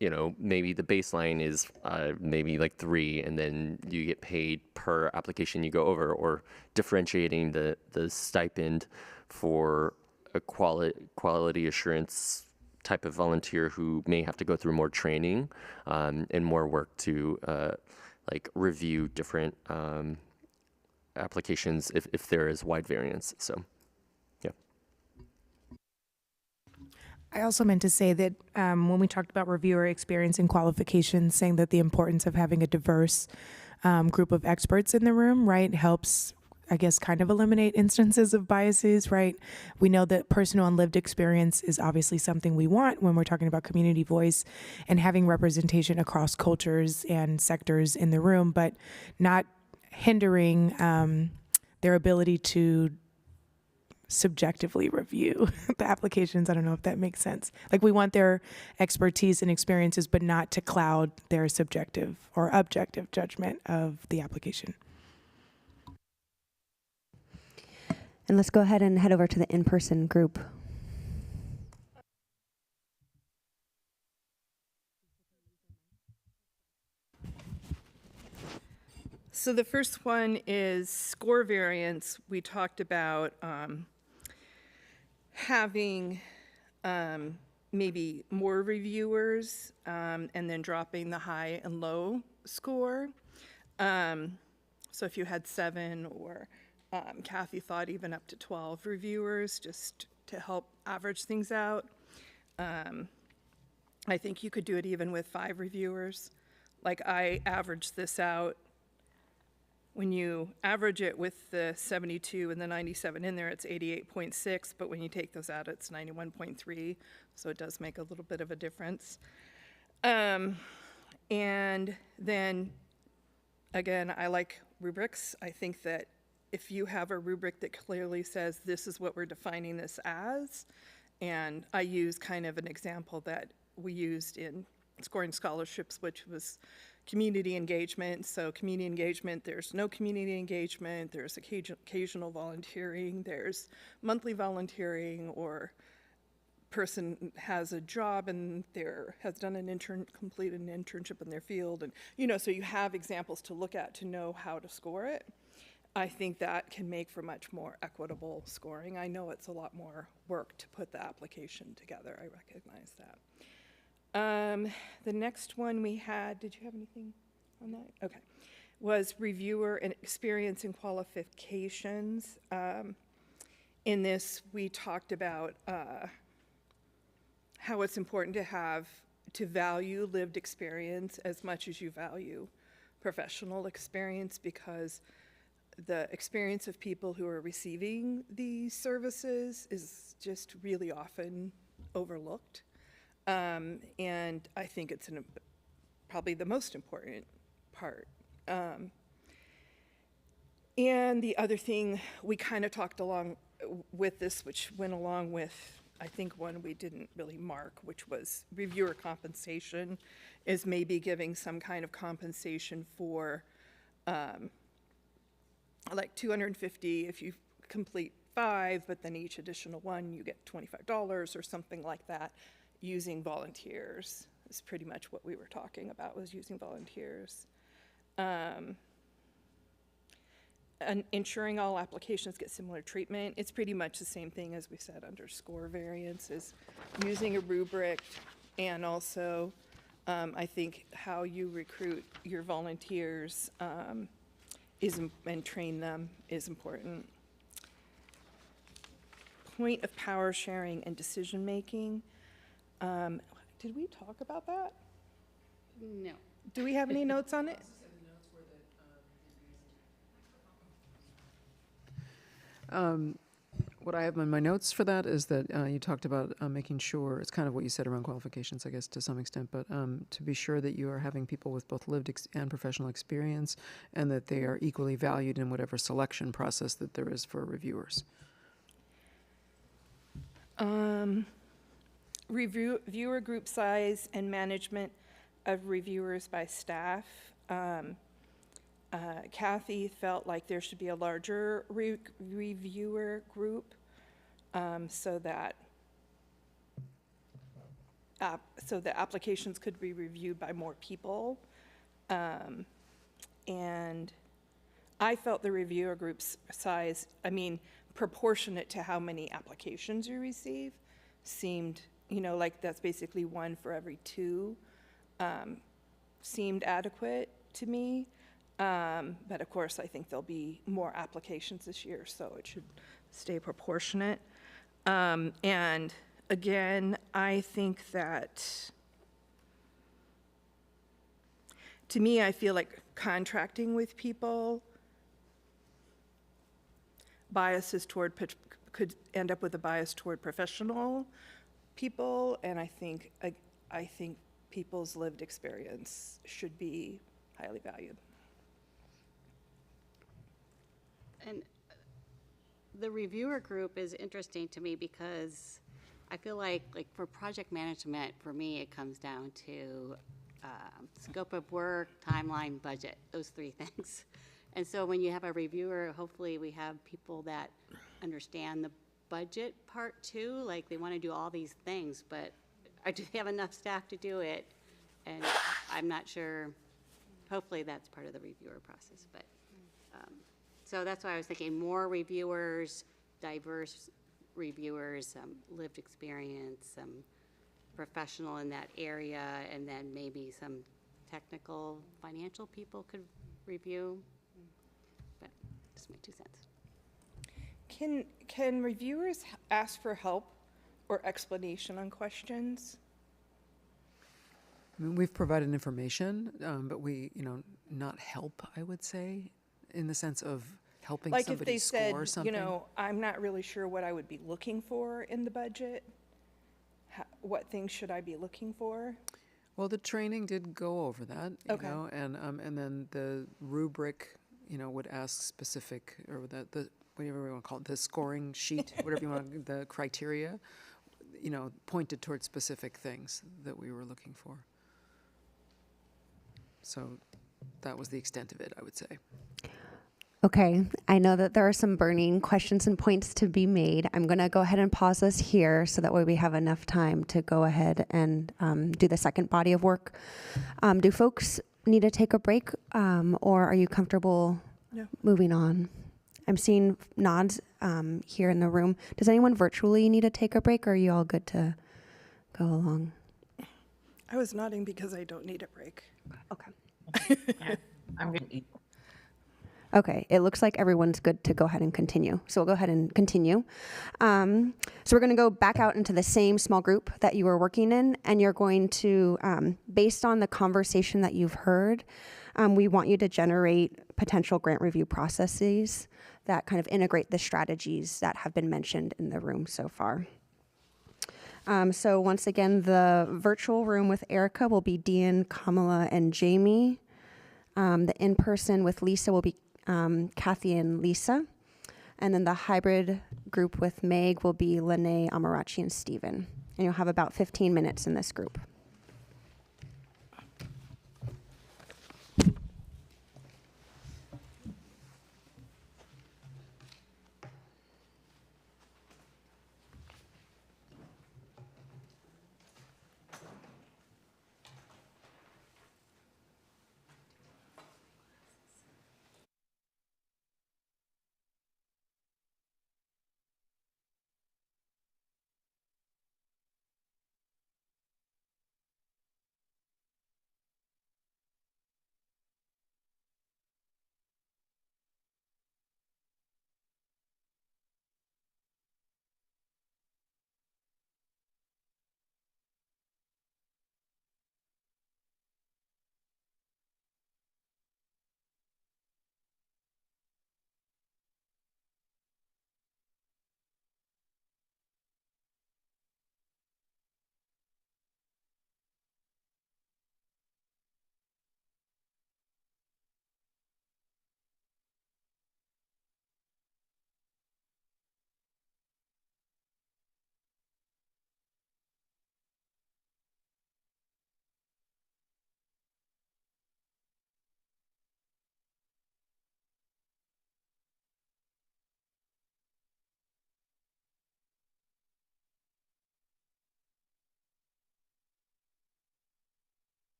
maybe the baseline is maybe like 3, and then you get paid per application you go over, or differentiating the stipend for a quality assurance type of volunteer who may have to go through more training and more work to like review different applications if there is wide variance. So, yeah. I also meant to say that when we talked about reviewer experience and qualifications, saying that the importance of having a diverse group of experts in the room, right, helps, I guess, kind of eliminate instances of biases, right? We know that personal and lived experience is obviously something we want when we're talking about community voice and having representation across cultures and sectors in the room, but not hindering their ability to subjectively review the applications. I don't know if that makes sense. Like, we want their expertise and experiences, but not to cloud their subjective or objective judgment of the application. And let's go ahead and head over to the in-person group. So the first one is score variance. We talked about having maybe more reviewers and then dropping the high and low score. So if you had 7 or Kathy thought even up to 12 reviewers just to help average things out. I think you could do it even with 5 reviewers. Like I averaged this out. When you average it with the 72 and the 97 in there, it's 88.6, but when you take those out, it's 91.3, so it does make a little bit of a difference. And then, again, I like rubrics. I think that if you have a rubric that clearly says this is what we're defining this as, and I use kind of an example that we used in scoring scholarships, which was community engagement. So community engagement, there's no community engagement, there's occasional volunteering, there's monthly volunteering, or person has a job and has done completed an internship in their field, and so you have examples to look at to know how to score it. I think that can make for much more equitable scoring. I know it's a lot more work to put the application together. I recognize that. The next one we had, did you have anything on that? Okay. Was reviewer and experience and qualifications. In this, we talked about how it's important to value lived experience as much as you value professional experience, because the experience of people who are receiving these services is just really often overlooked. And I think it's probably the most important part. And the other thing we kind of talked along with this, which went along with, I think, one we didn't really mark, which was reviewer compensation, is maybe giving some kind of compensation for like $250 if you complete 5, but then each additional one you get $25 or something like that. Using volunteers is pretty much what we were talking about, was using volunteers. And ensuring all applications get similar treatment. It's pretty much the same thing as we said under score variance, is using a rubric, and also I think how you recruit your volunteers and train them is important. Point of power sharing and decision making. Did we talk about that? No. Do we have any notes on it? What I have in my notes for that is that you talked about making sure, it's kind of what you said around qualifications, I guess, to some extent, but to be sure that you are having people with both lived and professional experience, and that they are equally valued in whatever selection process that there is for reviewers. Reviewer group size and management of reviewers by staff. Kathy felt like there should be a larger reviewer group so that the applications could be reviewed by more people. And I felt the reviewer group's size, proportionate to how many applications you receive, seemed, like that's basically 1 for every 2, seemed adequate to me. But of course, I think there'll be more applications this year, so it should stay proportionate. And again, I think that, to me, I feel like contracting with people could end up with a bias toward professional people, and I think people's lived experience should be highly valued. And the reviewer group is interesting to me because I feel like for project management, for me, it comes down to scope of work, timeline, budget, those 3 things. And so when you have a reviewer, hopefully we have people that understand the budget part too. Like they want to do all these things, but do they have enough staff to do it? And I'm not sure hopefully that's part of the reviewer process, but, so that's why I was thinking more reviewers, diverse reviewers, some lived experience, some professional in that area, and then maybe some technical financial people could review. But just my 2 cents. Can reviewers ask for help or explanation on questions? I mean, we've provided information, but we, not help, I would say, in the sense of helping Like if somebody they score said, something. I'm not really sure what I would be looking for in the budget. What things should I be looking for? Well, the training did go over that, Okay. and then the rubric, would ask specific, or the whatever you want to call it, the scoring sheet, whatever you want, the criteria, pointed towards specific things that we were looking for. So that was the extent of it, I would say. Okay, I know that there are some burning questions and points to be made. I'm going to go ahead and pause this here so that way we have enough time to go ahead and do the second body of work. Do folks need to take a break, or are you comfortable moving on? I'm seeing nods here in the room. Does anyone virtually need to take a break, or are you all good to go along? I was nodding because I don't need a break. Okay. Yeah, I'm good. Okay, it looks like everyone's good to go ahead and continue. So we'll go ahead and continue. So we're going to go back out into the same small group that you were working in, and you're going to, based on the conversation that you've heard, we want you to generate potential grant review processes that kind of integrate the strategies that have been mentioned in the room so far. So once again, the virtual room with Erica will be Dean, Kamala, and Jamie. The in-person with Lisa will be Kathy and Lisa. And then the hybrid group with Meg will be Lene, Amarachi, and Steven. And you'll have about 15 minutes in this group.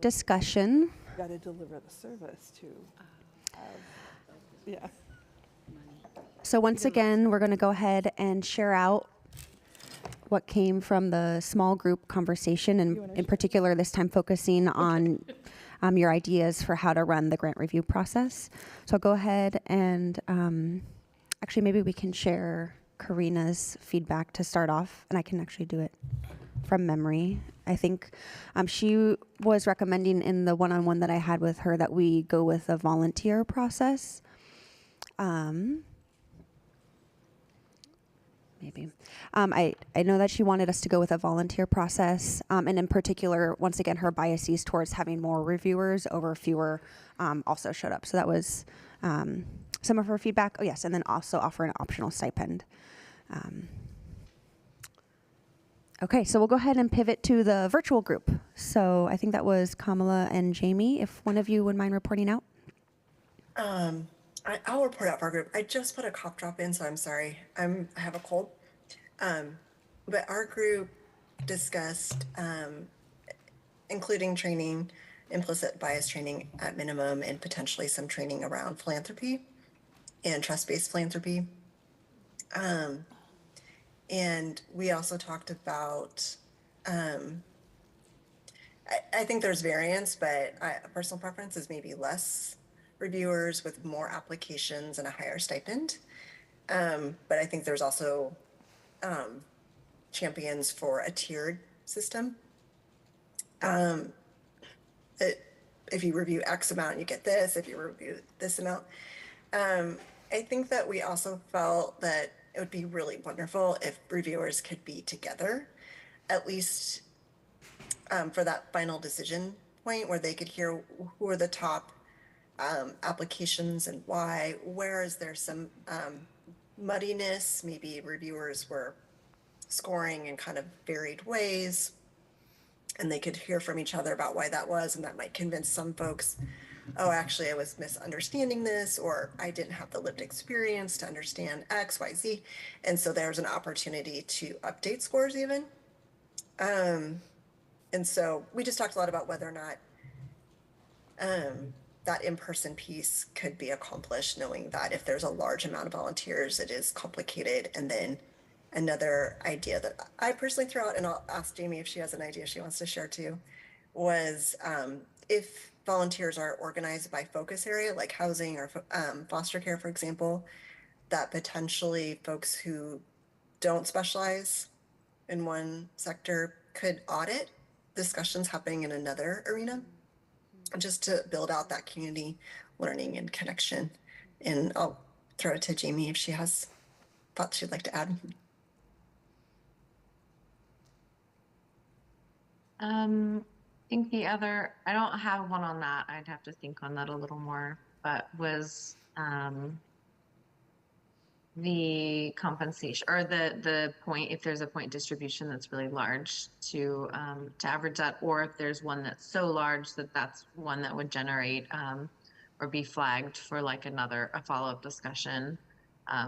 discussion. Got to deliver the service to. Yeah. So once again, we're going to go ahead and share out what came from the small group conversation, and in particular this time focusing on your ideas for how to run the grant review process. So I'll go ahead and actually maybe we can share Karina's feedback to start off, and I can actually do it from memory. I think she was recommending in the one-on-one that I had with her that we go with a volunteer process. Maybe. I know that she wanted us to go with a volunteer process, and in particular, once again, her biases towards having more reviewers over fewer also showed up. So that was some of her feedback. Oh, yes, and then also offer an optional stipend. Okay, so we'll go ahead and pivot to the virtual group. So I think that was Kamala and Jamie. If one of you would mind reporting out. I'll report out for our group. I just put a cough drop in, so I'm sorry. I have a cold. But our group discussed including training, implicit bias training at minimum, and potentially some training around philanthropy and trust-based philanthropy. And we also talked about, I think there's variance, but a personal preference is maybe less reviewers with more applications and a higher stipend. But I think there's also champions for a tiered system. If you review X amount, you get this. If you review this amount. I think that we also felt that it would be really wonderful if reviewers could be together, at least for that final decision point where they could hear who are the top applications and why. Where is there some muddiness? Maybe reviewers were scoring in kind of varied ways, and they could hear from each other about why that was, and that might convince some folks, oh, actually I was misunderstanding this, or I didn't have the lived experience to understand X, Y, Z. And so there's an opportunity to update scores even. And so we just talked a lot about whether or not that in-person piece could be accomplished, knowing that if there's a large amount of volunteers, it is complicated. And then another idea that I personally threw out, and I'll ask Jamie if she has an idea she wants to share too, was if volunteers are organized by focus area, like housing or foster care, for example, that potentially folks who don't specialize in one sector could audit discussions happening in another arena, just to build out that community learning and connection. And I'll throw it to Jamie if she has thoughts she'd like to add. I think the other, I don't have one on that. I'd have to think on that a little more, but was the compensation or the point, if there's a point distribution that's really large to average that, or if there's one that's so large that that's one that would generate or be flagged for like a follow-up discussion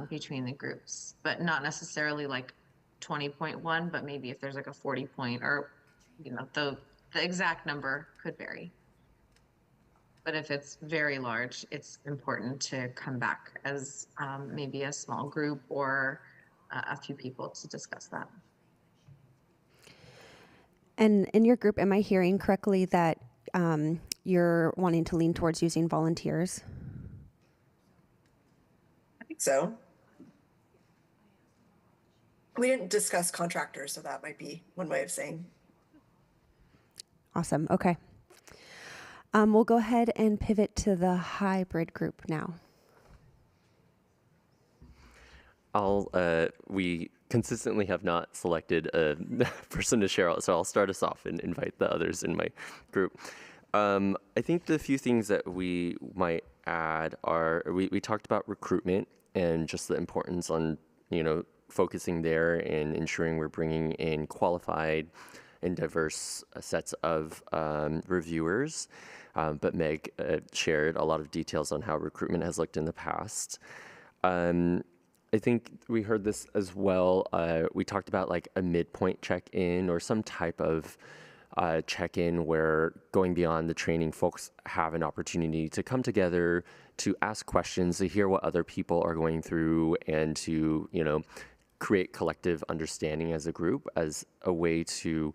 between the groups, but not necessarily like 20.1, but maybe if there's like a 40 point, or the exact number could vary. But if it's very large, it's important to come back as maybe a small group or a few people to discuss that. And in your group, am I hearing correctly that you're wanting to lean towards using volunteers? I think so. We didn't discuss contractors, so that might be one way of saying. Awesome. Okay. We'll go ahead and pivot to the hybrid group now. We consistently have not selected a person to share, so I'll start us off and invite the others in my group. I think the few things that we might add are, we talked about recruitment and just the importance on, focusing there and ensuring we're bringing in qualified and diverse sets of reviewers. But Meg shared a lot of details on how recruitment has looked in the past. I think we heard this as well. We talked about like a midpoint check-in or some type of check-in where, going beyond the training, folks have an opportunity to come together, to ask questions, to hear what other people are going through, and to, create collective understanding as a group, as a way to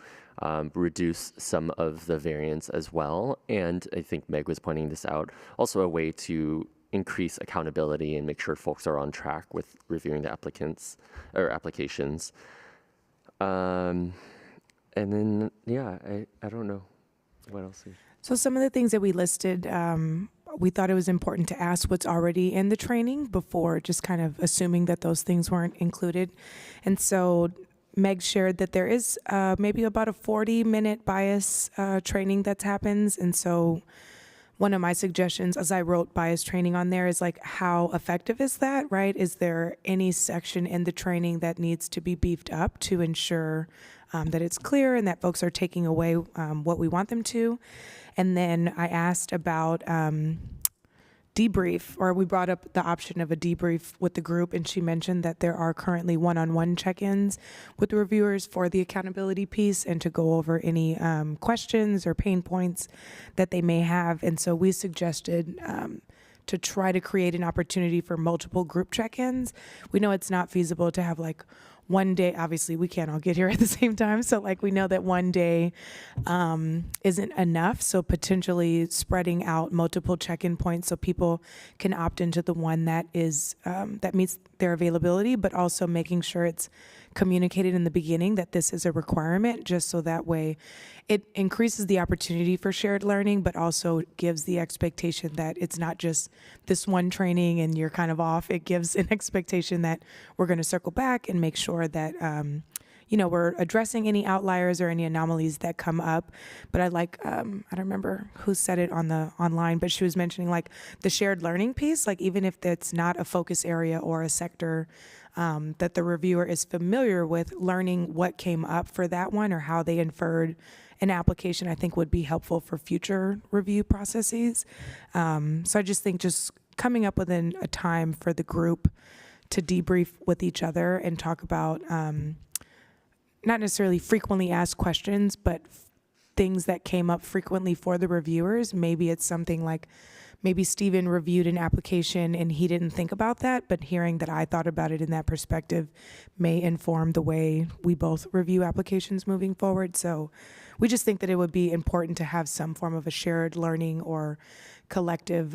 reduce some of the variance as well. And I think Meg was pointing this out, also a way to increase accountability and make sure folks are on track with reviewing the applications. And then, I don't know what else. So some of the things that we listed, we thought it was important to ask what's already in the training before just kind of assuming that those things weren't included. And so Meg shared that there is maybe about a 40-minute bias training that happens. And so one of my suggestions, as I wrote bias training on there, is like, how effective is that, right? Is there any section in the training that needs to be beefed up to ensure that it's clear and that folks are taking away what we want them to? And then I asked about debrief, or we brought up the option of a debrief with the group, and she mentioned that there are currently one-on-one check-ins with the reviewers for the accountability piece and to go over any questions or pain points that they may have. And so we suggested to try to create an opportunity for multiple group check-ins. We know it's not feasible to have like one day, obviously we can't all get here at the same time. So like, we know that one day isn't enough. So potentially spreading out multiple check-in points so people can opt into the one that is, that meets their availability, but also making sure it's communicated in the beginning that this is a requirement, just so that way it increases the opportunity for shared learning, but also gives the expectation that it's not just this one training and you're kind of off. It gives an expectation that we're going to circle back and make sure that, we're addressing any outliers or any anomalies that come up. But I like, I don't remember who said it online, but she was mentioning like the shared learning piece, like even if it's not a focus area or a sector that the reviewer is familiar with, learning what came up for that one or how they inferred an application, I think would be helpful for future review processes. So I just think just coming up with a time for the group to debrief with each other and talk about not necessarily frequently asked questions, but things that came up frequently for the reviewers. Maybe it's something like, maybe Stephen reviewed an application and he didn't think about that, but hearing that I thought about it in that perspective may inform the way we both review applications moving forward. So we just think that it would be important to have some form of a shared learning or collective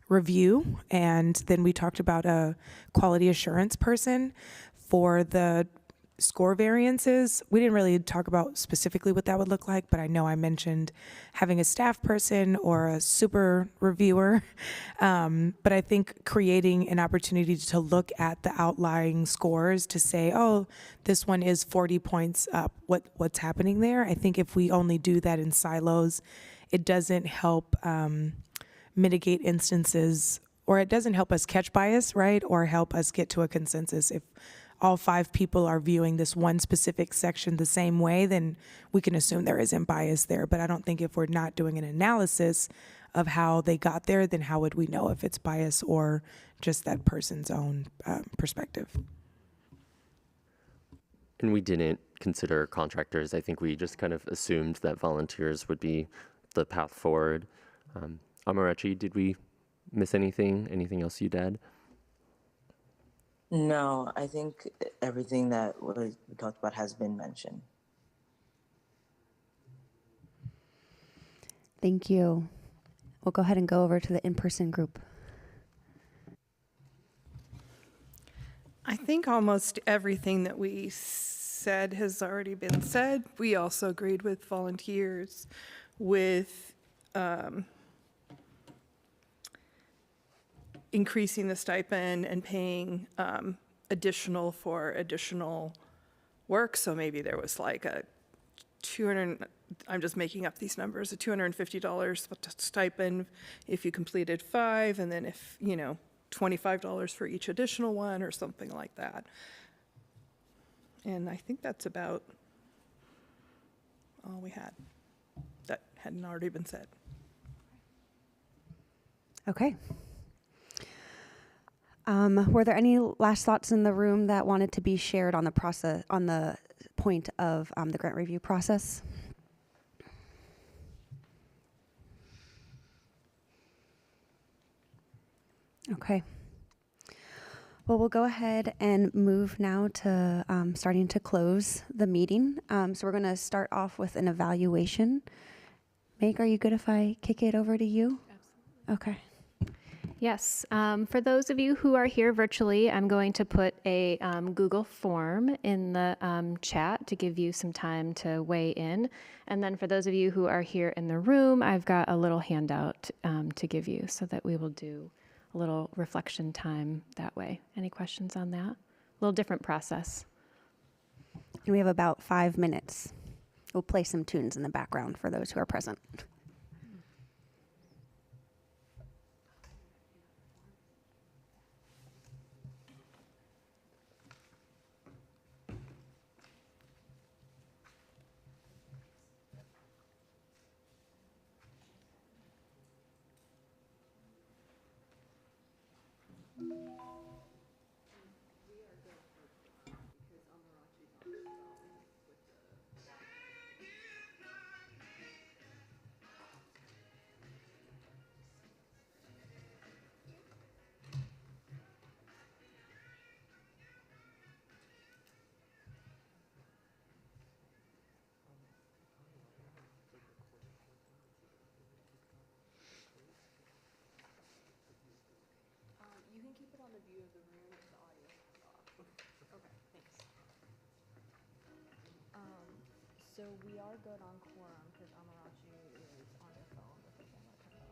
review. And then we talked about a quality assurance person for the score variances. We didn't really talk about specifically what that would look like, but I know I mentioned having a staff person or a super reviewer. But I think creating an opportunity to look at the outlying scores to say, oh, this one is 40 points up, what's happening there? I think if we only do that in silos, it doesn't help mitigate instances, or it doesn't help us catch bias, right? Or help us get to a consensus. If all 5 people are viewing this one specific section the same way, then we can assume there isn't bias there. But I don't think if we're not doing an analysis of how they got there, then how would we know if it's bias or just that person's own perspective? And we didn't consider contractors. I think we just kind of assumed that volunteers would be the path forward. Amarechi, did we miss anything? Anything else you'd add? No, I think everything that we talked about has been mentioned. Thank you. We'll go ahead and go over to the in-person group. I think almost everything that we said has already been said. We also agreed with volunteers, with increasing the stipend and paying additional for additional work. So maybe there was like a I'm just making up these numbers, a $250 stipend if you completed 5, and then if, $25 for each additional one or something like that. And I think that's about all we had that hadn't already been said. Okay. Were there any last thoughts in the room that wanted to be shared on the process, on the point of the grant review process. Okay. Well, we'll go ahead and move now to starting to close the meeting. So we're going to start off with an evaluation. Meg, are you good if I kick it over to you? Absolutely. Okay. Yes. For those of you who are here virtually, I'm going to put a Google form in the chat to give you some time to weigh in. And then for those of you who are here in the room, I've got a little handout to give you so that we will do a little reflection time that way. Any questions on that? A little different process. And we have about 5 minutes. We'll play some tunes in the background for those who are present. So we are good on quorum because Amarachi is on her phone with her camera turned on.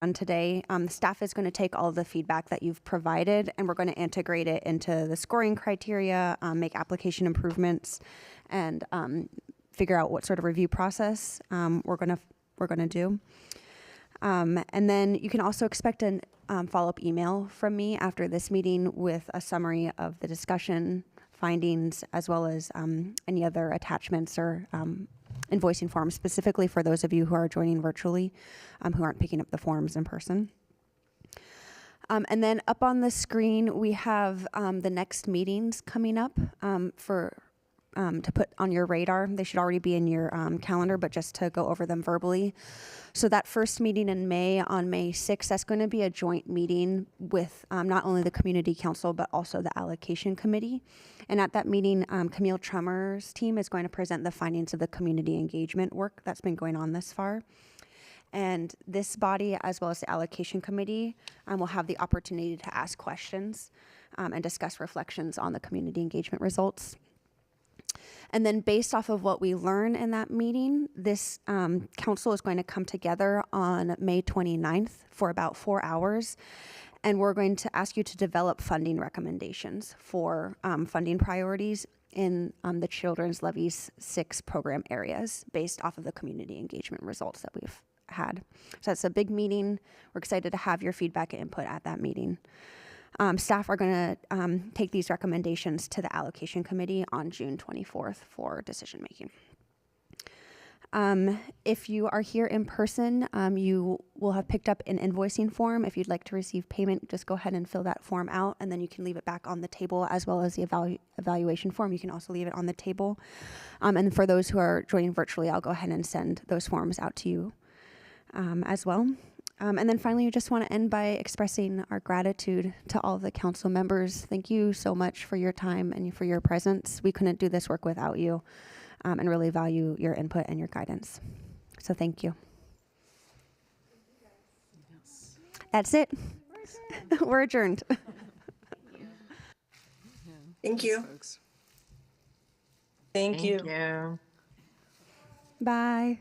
on today. The staff is going to take all of the feedback that you've provided, and we're going to integrate it into the scoring criteria, make application improvements, and figure out what sort of review process we're going to do. And then you can also expect a follow-up email from me after this meeting with a summary of the discussion findings, as well as any other attachments or invoicing forms, specifically for those of you who are joining virtually, who aren't picking up the forms in person. And then up on the screen, we have the next meetings coming up to put on your radar. They should already be in your calendar, but just to go over them verbally. So that first meeting in May, on May 6th, that's going to be a joint meeting with not only the Community Council, but also the Allocation Committee. And at that meeting, Camille Trummer's team is going to present the findings of the community engagement work that's been going on this far. And this body, as well as the Allocation Committee, will have the opportunity to ask questions and discuss reflections on the community engagement results. And then based off of what we learn in that meeting, this council is going to come together on May 29th for about 4 hours. And we're going to ask you to develop funding recommendations for funding priorities in the Children's Levy's 6 program areas based off of the community engagement results that we've had. So it's a big meeting. We're excited to have your feedback and input at that meeting. Staff are going to take these recommendations to the Allocation Committee on June 24th for decision making. If you are here in person, you will have picked up an invoicing form. If you'd like to receive payment, just go ahead and fill that form out, and then you can leave it back on the table, as well as the evaluation form. You can also leave it on the table. And for those who are joining virtually, I'll go ahead and send those forms out to you as well. And then finally, we just want to end by expressing our gratitude to all of the council members. Thank you so much for your time and for your presence. We couldn't do this work without you, and really value your input and your guidance. So thank you. That's it. We're adjourned. Thank you. Folks. Thank you. Thank you. Bye.